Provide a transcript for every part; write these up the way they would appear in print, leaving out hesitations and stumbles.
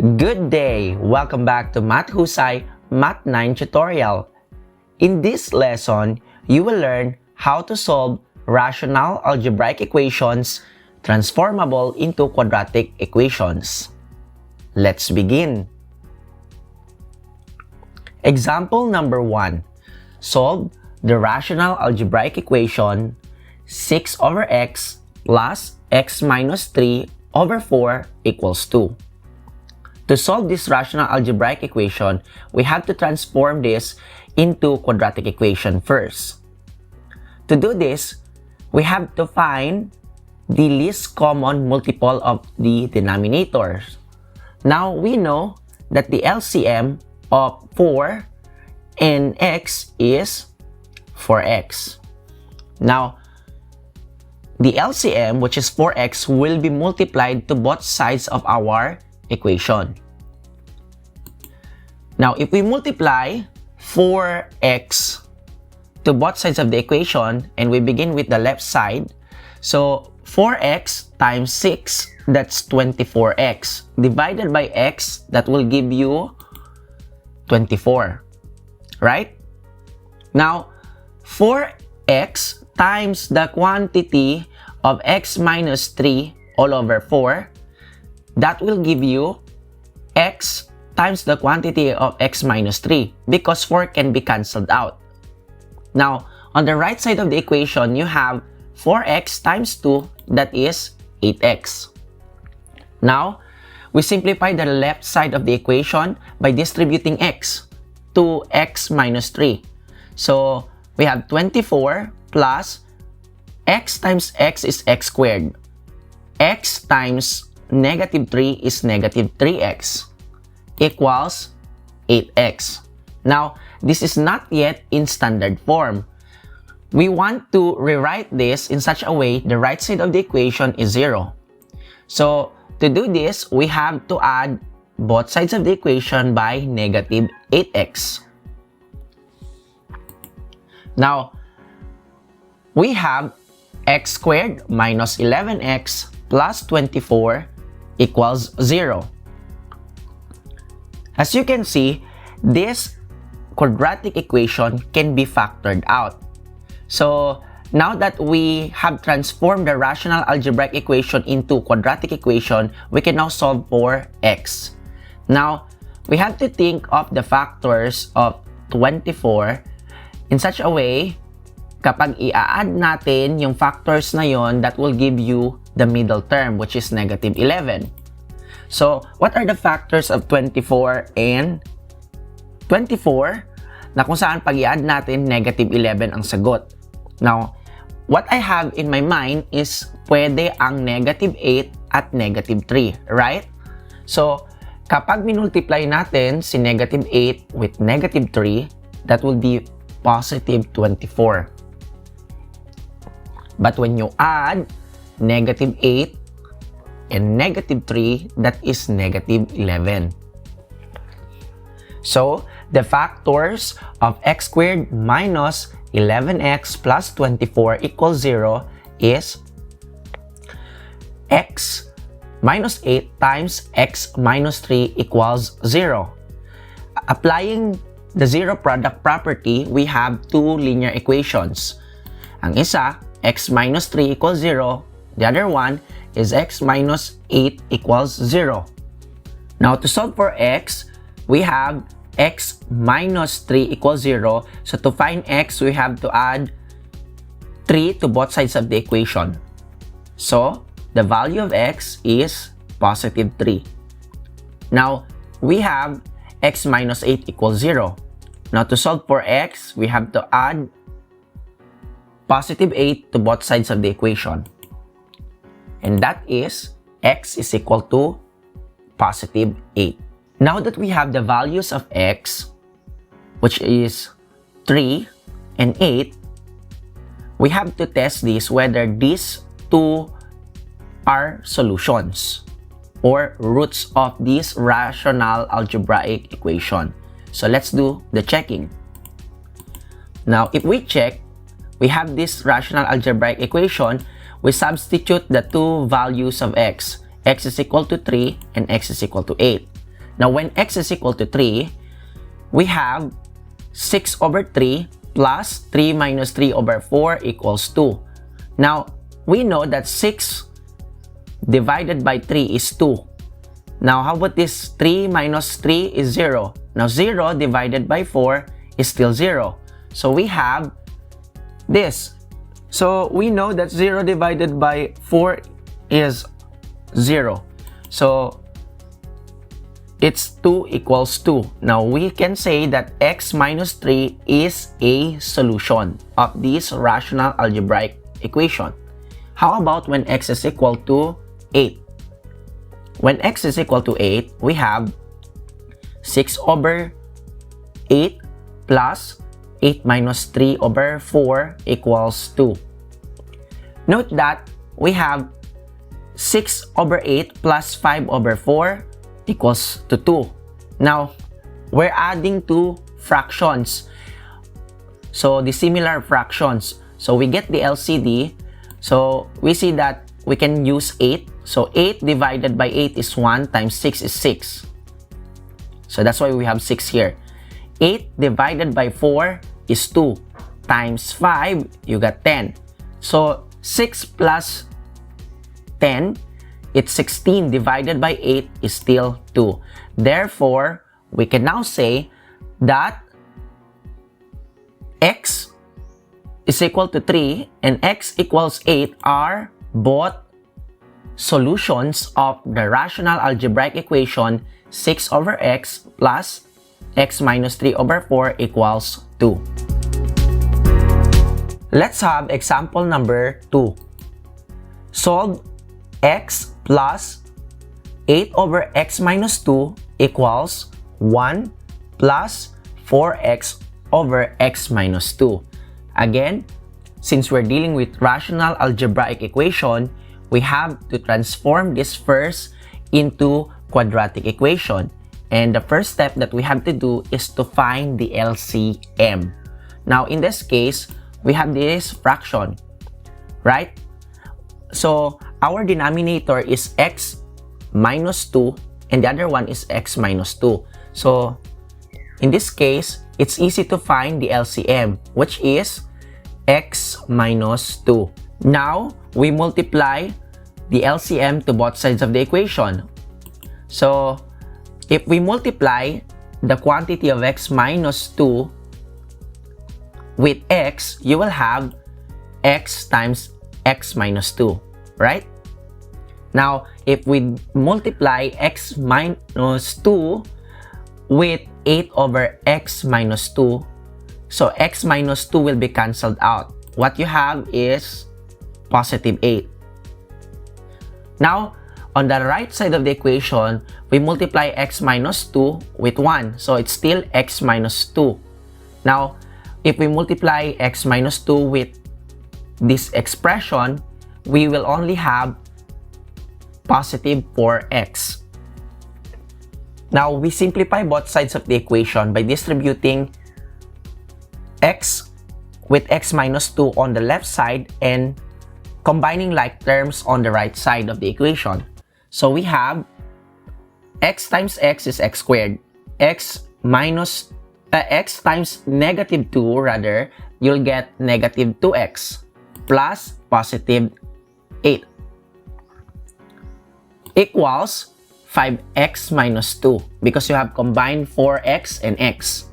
Good day! Welcome back to Mathusay Math 9 tutorial. In this lesson, you will learn how to solve rational algebraic equations transformable into quadratic equations. Let's begin. Example number 1. Solve the rational algebraic equation 6 over x plus x minus 3 over 4 equals 2. To solve this rational algebraic equation, we have to transform this into quadratic equation first. To do this, we have to find the least common multiple of the denominators. Now, we know that the LCM of 4 and x is 4x. Now, the LCM, which is 4x, will be multiplied to both sides of our equation. Now, if we multiply 4x to both sides of the equation and we begin with the left side, so 4x times 6, that's 24x, divided by x, that will give you 24, right? Now, 4x times the quantity of x minus 3 all over 4, that will give you x times the quantity of x minus 3 because 4 can be cancelled out. Now, on the right side of the equation, you have 4x times 2, that is 8x. Now, we simplify the left side of the equation by distributing x to x minus 3. So, we have 24 plus x times x is x squared. X times negative 3 is negative 3x equals 8x. Now, this is not yet in standard form. We want to rewrite this in such a way the right side of the equation is 0. So, to do this, we have to add both sides of the equation by negative 8x. Now, we have x squared minus 11x plus 24 equals 0. As you can see, this quadratic equation can be factored out. So, now that we have transformed the rational algebraic equation into quadratic equation, we can now solve for x. Now, we have to think of the factors of 24 in such a way, kapag i-add natin yung factors na yon, that will give you the middle term, which is negative 11. So, what are the factors of 24 and 24 na kung saan pag i-add natin, negative 11 ang sagot? Now, what I have in my mind is pwede ang negative 8 at negative 3, right? So, kapag minultiply natin si negative 8 with negative 3, that will be positive 24. But when you add negative 8 and negative 3, that is negative 11. So, the factors of x squared minus 11x plus 24 equals 0 is x minus 8 times x minus 3 equals 0. Applying the zero product property, we have two linear equations. Ang isa, x minus 3 equals 0. The other one is x minus 8 equals 0. Now, to solve for x, we have x minus 3 equals 0. So, to find x, we have to add 3 to both sides of the equation. So, the value of x is positive 3. Now, we have x minus 8 equals 0. Now, to solve for x, we have to add positive 8 to both sides of the equation. And that is x is equal to positive 8. Now that we have the values of x, which is 3 and 8, we have to test this whether these two are solutions or roots of this rational algebraic equation. So let's do the checking. Now, if we check, we have this rational algebraic equation. We substitute the two values of x. X is equal to 3 and x is equal to 8. Now, when x is equal to 3, we have 6 over 3 plus 3 minus 3 over 4 equals 2. Now, we know that 6 divided by 3 is 2. Now, how about this? 3 minus 3 is 0. Now, 0 divided by 4 is still 0. So, we have this. So, we know that 0 divided by 4 is 0. So, it's 2 equals 2. Now, we can say that x minus 3 is a solution of this rational algebraic equation. How about when x is equal to 8? When x is equal to 8, we have 6 over 8 plus 8 minus 3 over 4 equals 2. Note that we have 6 over 8 plus 5 over 4 equals to 2. Now, we're adding two fractions. So, the similar fractions. So, we get the LCD. So, we see that we can use 8. So, 8 divided by 8 is 1 times 6 is 6. So, that's why we have 6 here. 8 divided by 4 is 2 times 5, you got 10. So, 6 plus 10, it's 16 divided by 8 is still 2. Therefore, we can now say that x is equal to 3 and x equals 8 are both solutions of the rational algebraic equation 6 over x plus x minus 3 over 4 equals 2. Let's have example number 2. Solve x plus 8 over x minus 2 equals 1 plus 4x over x minus 2. Again, since we're dealing with rational algebraic equation, we have to transform this first into quadratic equation. And the first step that we have to do is to find the LCM. Now, in this case, we have this fraction, right? So, our denominator is x minus 2 and the other one is x minus 2. So, in this case, it's easy to find the LCM, which is x minus 2. Now, we multiply the LCM to both sides of the equation. So, if we multiply the quantity of x minus 2 with x, you will have x times x minus 2, right? Now, if we multiply x minus 2 with 8 over x minus 2, so x minus 2 will be cancelled out. What you have is positive 8. Now, on the right side of the equation, we multiply x minus 2 with 1. So, it's still x minus 2. Now, if we multiply x minus 2 with this expression, we will only have positive 4x. Now, we simplify both sides of the equation by distributing x with x minus 2 on the left side and combining like terms on the right side of the equation. So, we have x times x is x squared. X times negative 2, rather, you'll get negative 2x plus positive 8 equals 5x minus 2 because you have combined 4x and x.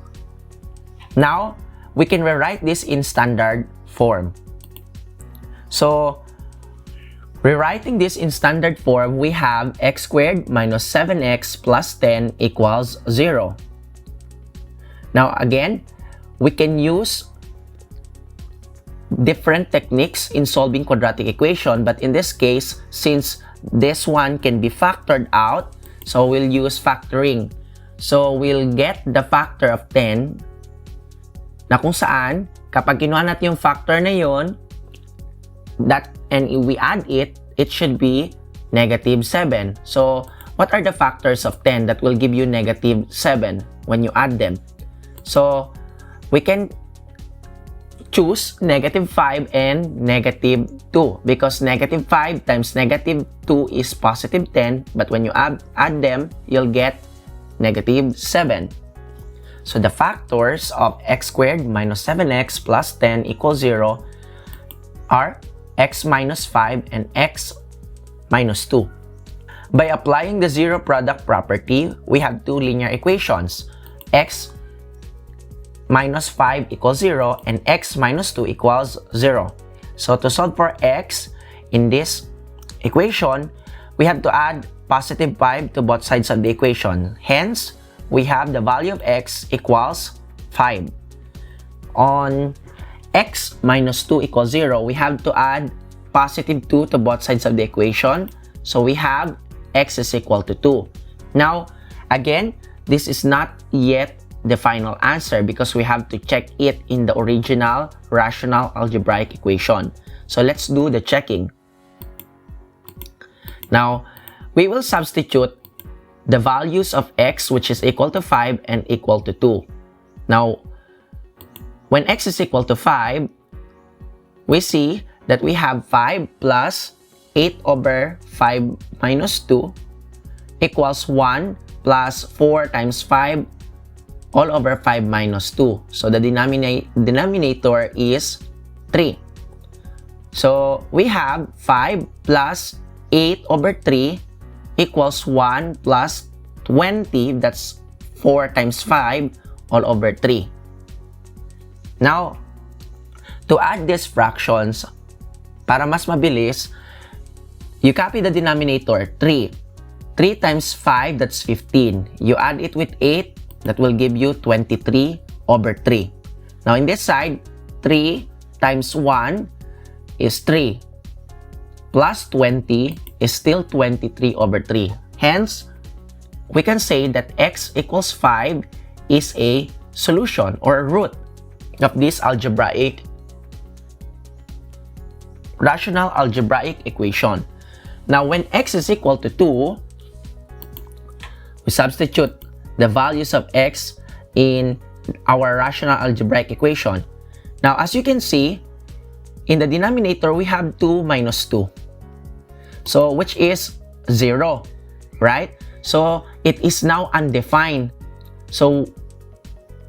Now, we can rewrite this in standard form. So, rewriting this in standard form, we have x squared minus 7x plus 10 equals 0. Now, again, we can use different techniques in solving quadratic equation, but in this case, since this one can be factored out, so we'll use factoring. So, we'll get the factor of 10 na kung saan, kapag kinuha natin yung factor na yun, and if we add it, it should be negative 7. So, what are the factors of 10 that will give you negative 7 when you add them? So, we can choose negative 5 and negative 2 because negative 5 times negative 2 is positive 10, but when you add them, you'll get negative 7. So the factors of x squared minus 7x plus 10 equals 0 are x minus 5 and x minus 2. By applying the zero product property, we have two linear equations. X minus 5 equals 0 and x minus 2 equals 0. So to solve for x in this equation, we have to add positive 5 to both sides of the equation. Hence, we have the value of x equals 5. On x minus 2 equals 0, we have to add positive 2 to both sides of the equation. So we have x is equal to 2. Now, again, this is not yet the final answer because we have to check it in the original rational algebraic equation. So let's do the checking. Now, we will substitute the values of x, which is equal to 5 and equal to 2. Now, when x is equal to 5, we see that we have 5 plus 8 over 5 minus 2 equals 1 plus 4 times 5 all over 5 minus 2. So the denominator is 3. So we have 5 plus 8 over 3 equals 1 plus 20, that's 4 times 5 all over 3. Now, to add these fractions, para mas mabilis, you copy the denominator, 3. 3 times 5, that's 15. You add it with 8, that will give you 23 over 3. Now, in this side, 3 times 1 is 3. Plus 20 is still 23 over 3. Hence, we can say that x equals 5 is a solution or a root of this rational algebraic equation. Now, when x is equal to 2, we substitute the values of x in our rational algebraic equation. Now, as you can see, in the denominator, we have 2 minus 2. So, which is 0, right? So, it is now undefined. So,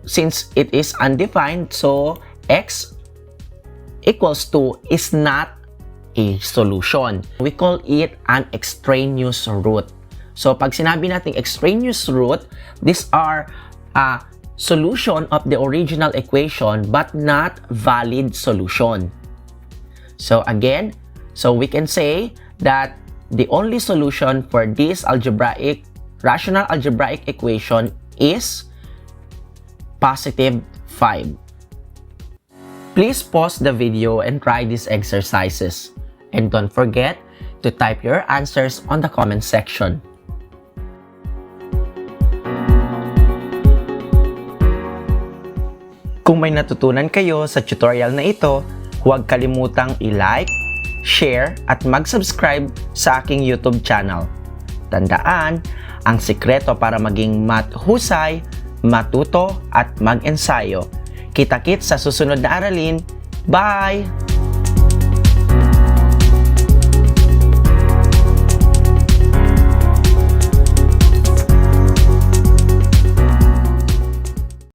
since it is undefined, so x equals 2 is not a solution. We call it an extraneous root. So, pag sinabi natin extraneous root, these are a solution of the original equation but not valid solution. So, again, so we can say that the only solution for this rational algebraic equation is positive 5. Please pause the video and try these exercises. And don't forget to type your answers on the comment section. Kung may natutunan kayo sa tutorial na ito, huwag kalimutang i-like, share, at mag-subscribe sa aking YouTube channel. Tandaan, ang sikreto para maging Mathusay, matuto, at mag-ensayo. Kita-kits sa susunod na aralin. Bye!